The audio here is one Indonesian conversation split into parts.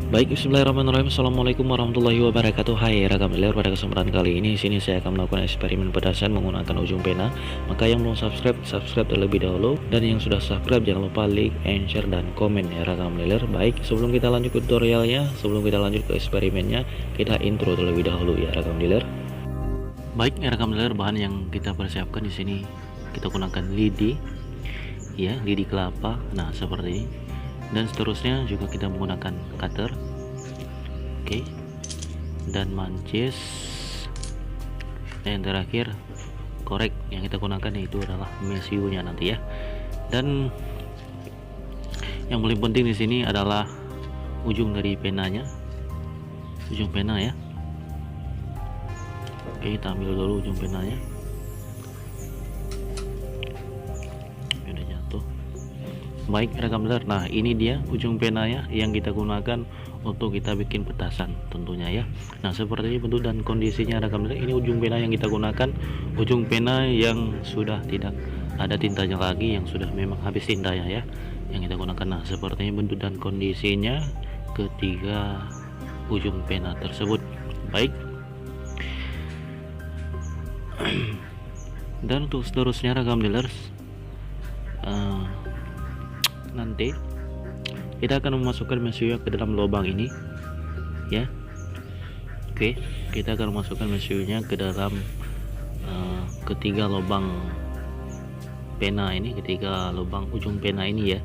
Baik, bismillahirrahmanirrahim. Assalamualaikum warahmatullahi wabarakatuh. Hai rekam layar, pada kesempatan kali ini sini saya akan melakukan eksperimen petasan menggunakan ujung pena. Maka yang belum subscribe terlebih dahulu, dan yang sudah subscribe jangan lupa like and share dan komen ya rekam layar. Baik, sebelum kita lanjut ke tutorialnya, sebelum kita lanjut ke eksperimennya, kita intro terlebih dahulu ya rekam layar. Baik, ya rekam layar, bahan yang kita persiapkan di sini kita gunakan lidi ya, lidi kelapa. Nah, seperti ini. Dan seterusnya juga kita menggunakan cutter, oke, dan mancis, dan yang terakhir korek yang kita gunakan yaitu adalah mesiu nya nanti ya. Dan yang paling penting di sini adalah ujung dari penanya, ujung pena ya. Oke, kita ambil dulu ujung penanya. Baik rekam layar, nah ini dia ujung penanya yang kita gunakan untuk kita bikin petasan tentunya ya. Nah, seperti ini bentuk dan kondisinya rekam layar. Ini ujung pena yang kita gunakan, ujung pena yang sudah tidak ada tintanya lagi, yang sudah memang habis tintanya ya, yang kita gunakan. Nah, seperti ini bentuk dan kondisinya ketiga ujung pena tersebut. Baik. Dan untuk seterusnya rekam layar, nanti kita akan memasukkan mesiunya ke dalam lubang ini ya. Oke, kita akan memasukkan mesiunya ke dalam ketiga lubang pena ini, ketiga lubang ujung pena ini ya.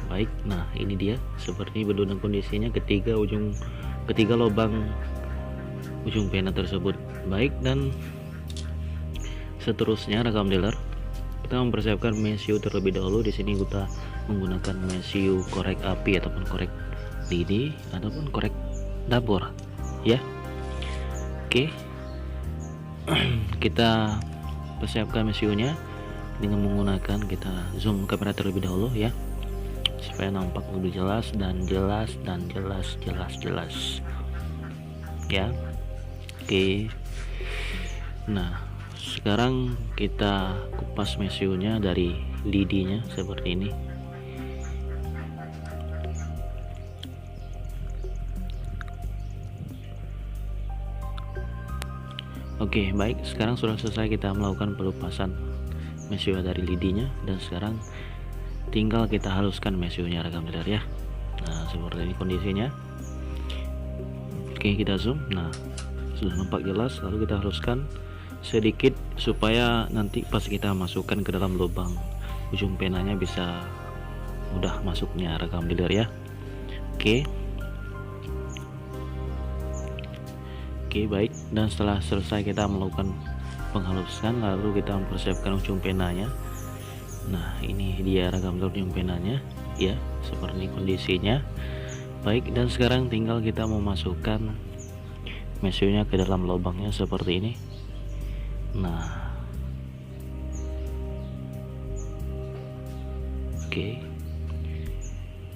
Baik, nah ini dia seperti bentuk dan kondisinya ketiga lubang ujung pena tersebut. Baik, dan seterusnya rekam dealer, kita mempersiapkan mesiu terlebih dahulu. Di sini kita menggunakan mesiu korek api ataupun korek lidi ataupun korek dapur ya. Oke, kita persiapkan mesiunya dengan menggunakan, kita zoom kamera terlebih dahulu ya, supaya nampak lebih jelas jelas ya. Oke, nah sekarang kita kupas mesiunya dari lidinya seperti ini. Oke, baik, sekarang sudah selesai kita melakukan pelupasan mesiu dari lidinya, dan sekarang tinggal kita haluskan mesiunya rekam layar ya. Nah, seperti ini kondisinya. Oke, kita zoom. Nah, sudah nampak jelas. Lalu kita haluskan sedikit supaya nanti pas kita masukkan ke dalam lubang ujung penanya bisa mudah masuknya rekam layar ya. Oke, baik, dan setelah selesai kita melakukan penghalusan, lalu kita mempersiapkan ujung penanya. Nah, ini dia rekam layar ujung penanya ya, seperti kondisinya. Baik, dan sekarang tinggal kita memasukkan mesiunya ke dalam lubangnya seperti ini. Nah, oke.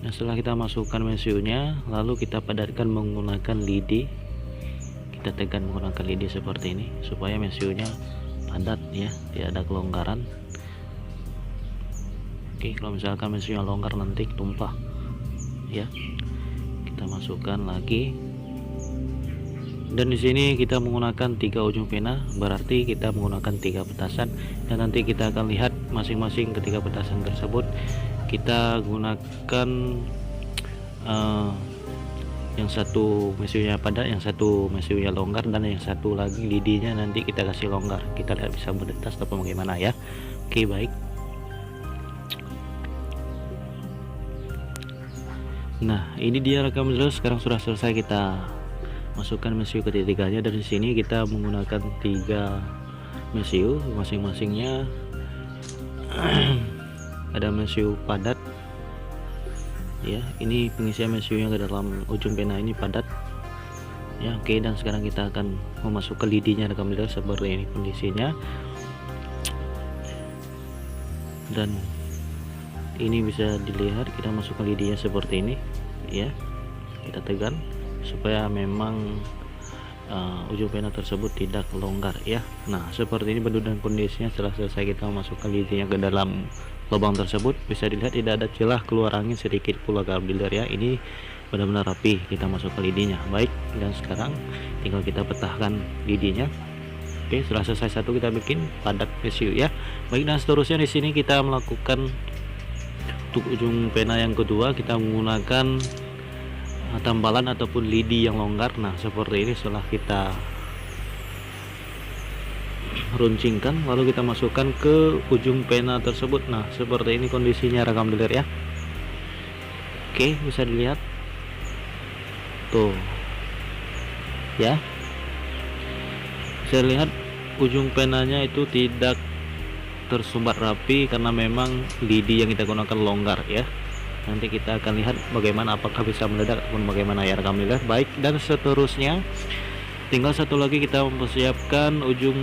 Nah, setelah kita masukkan mesiunya, lalu kita padatkan menggunakan lidi. Kita tekan menggunakan lidi seperti ini supaya mesiunya padat ya, tidak ada kelonggaran. Oke, kalau misalkan mesiunya longgar nanti tumpah ya. Kita masukkan lagi. Dan di sini kita menggunakan 3 ujung pena, berarti kita menggunakan 3 petasan, dan nanti kita akan lihat masing-masing ketiga petasan tersebut kita gunakan yang satu mesiunya padat, yang satu mesiunya longgar, dan yang satu lagi lidinya nanti kita kasih longgar. Kita lihat bisa menetas atau bagaimana ya. Oke, baik. Nah, ini dia rekam layar, sekarang sudah selesai kita masukkan mesiu ketiganya. Dari sini kita menggunakan 3 mesiu, masing-masingnya ada mesiu padat ya. Ini pengisian mesiunya ke dalam ujung pena ini padat ya. Oke, dan sekarang kita akan memasukkan lidinya rekam layar seperti ini kondisinya. Dan ini bisa dilihat kita masukkan lidinya seperti ini ya. Kita tekan supaya memang ujung pena tersebut tidak longgar ya. Nah, seperti ini bentuk dan kondisinya setelah selesai kita memasukkan lidinya ke dalam lubang tersebut bisa dilihat tidak ada celah keluar angin sedikit pula builder ya. Ini benar-benar rapi kita masuk ke lidinya. Baik, dan sekarang tinggal kita petahkan lidinya. Oke, setelah selesai satu kita bikin padat PSU ya. Baik, dan seterusnya di sini kita melakukan untuk ujung pena yang kedua, kita menggunakan tambalan ataupun lidi yang longgar. Nah, seperti ini setelah kita runcingkan lalu kita masukkan ke ujung pena tersebut. Nah, seperti ini kondisinya rekam dealer ya. Oke, bisa dilihat tuh ya, bisa lihat ujung penanya itu tidak tersumbat rapi karena memang lidi yang kita gunakan longgar ya. Nanti kita akan lihat bagaimana apakah bisa meledak ataupun bagaimana ya rekam dealer. Baik, dan seterusnya tinggal satu lagi kita mempersiapkan ujung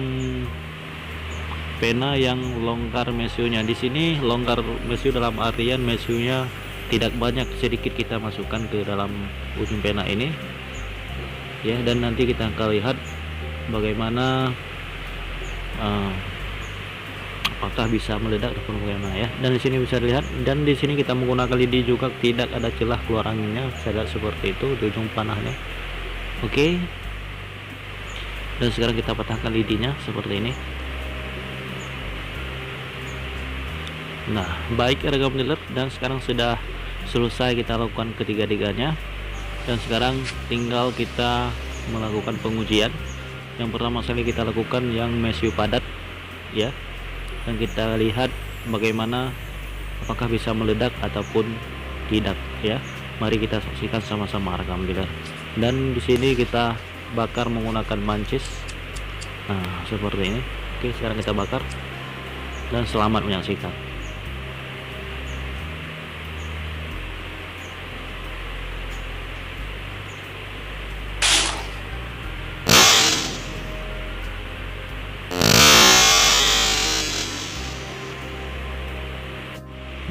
pena yang longgar mesionya. Di sini longgar mesio dalam artian mesionya tidak banyak, sedikit kita masukkan ke dalam ujung pena ini ya, dan nanti kita akan lihat bagaimana apakah bisa meledak ataupun bagaimana ya. Dan di sini bisa dilihat, dan di sini kita menggunakan lidi juga tidak ada celah keluar anginnya. Saya lihat seperti itu di ujung panahnya. Oke, dan sekarang kita patahkan lidinya seperti ini. Nah, baik rekam dealer, dan sekarang sudah selesai kita lakukan ketiga-tiganya, dan sekarang tinggal kita melakukan pengujian. Yang pertama sekali kita lakukan yang mesio padat ya, dan kita lihat bagaimana apakah bisa meledak ataupun tidak ya. Mari kita saksikan sama-sama rekam dealer. Dan di sini kita bakar menggunakan mancis. Nah, seperti ini. Oke, sekarang kita bakar dan selamat menyaksikan.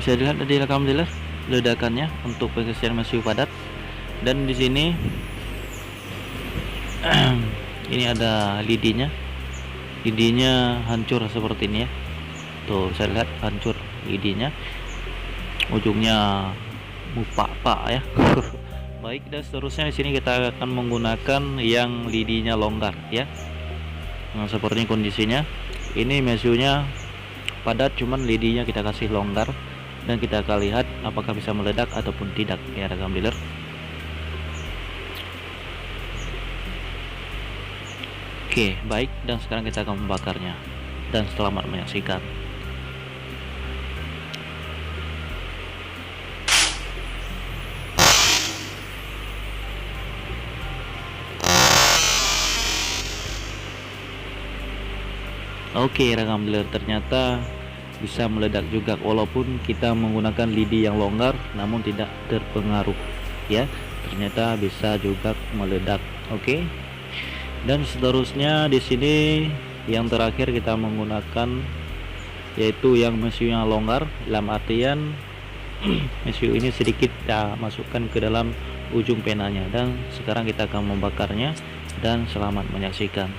Bisa dilihat dari rekam dealer ledakannya untuk pengisian mesio padat. Dan di sini ini ada lidinya hancur seperti ini ya. Tuh, saya lihat hancur lidinya, ujungnya mupak ya. Baik, dan seterusnya di sini kita akan menggunakan yang lidinya longgar ya. Nah, seperti ini kondisinya. Ini mesionya padat, cuman lidinya kita kasih longgar, dan kita akan lihat apakah bisa meledak ataupun tidak ya rekam dealer. Oke, baik, dan sekarang kita akan membakarnya, dan selamat menyaksikan. Oke, rekam dealer, ternyata bisa meledak juga walaupun kita menggunakan lidi yang longgar, namun tidak terpengaruh ya, ternyata bisa juga meledak. Oke, dan seterusnya di sini yang terakhir kita menggunakan yaitu yang mesionya longgar, dalam artian mesio ini sedikit kita masukkan ke dalam ujung penanya, dan sekarang kita akan membakarnya, dan selamat menyaksikan.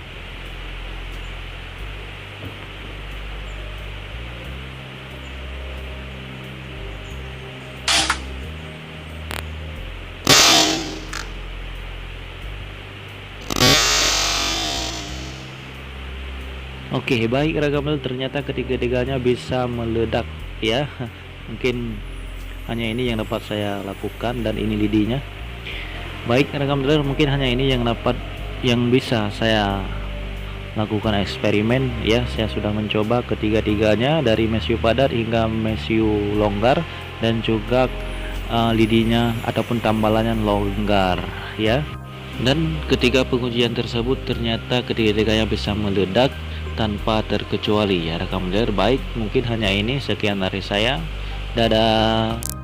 Oke, baik rekam dealer, ternyata ketiga-tiganya bisa meledak ya. Mungkin hanya ini yang dapat saya lakukan, dan ini lidinya. Baik rekam dealer, mungkin hanya ini yang bisa saya lakukan eksperimen ya. Saya sudah mencoba ketiga-tiganya, dari mesio padat hingga mesio longgar, dan juga lidinya ataupun tambalannya longgar ya. Dan ketiga pengujian tersebut ternyata ketiga-tiganya bisa meledak tanpa terkecuali ya rekam dealer. Baik, mungkin hanya ini, sekian dari saya, dadah.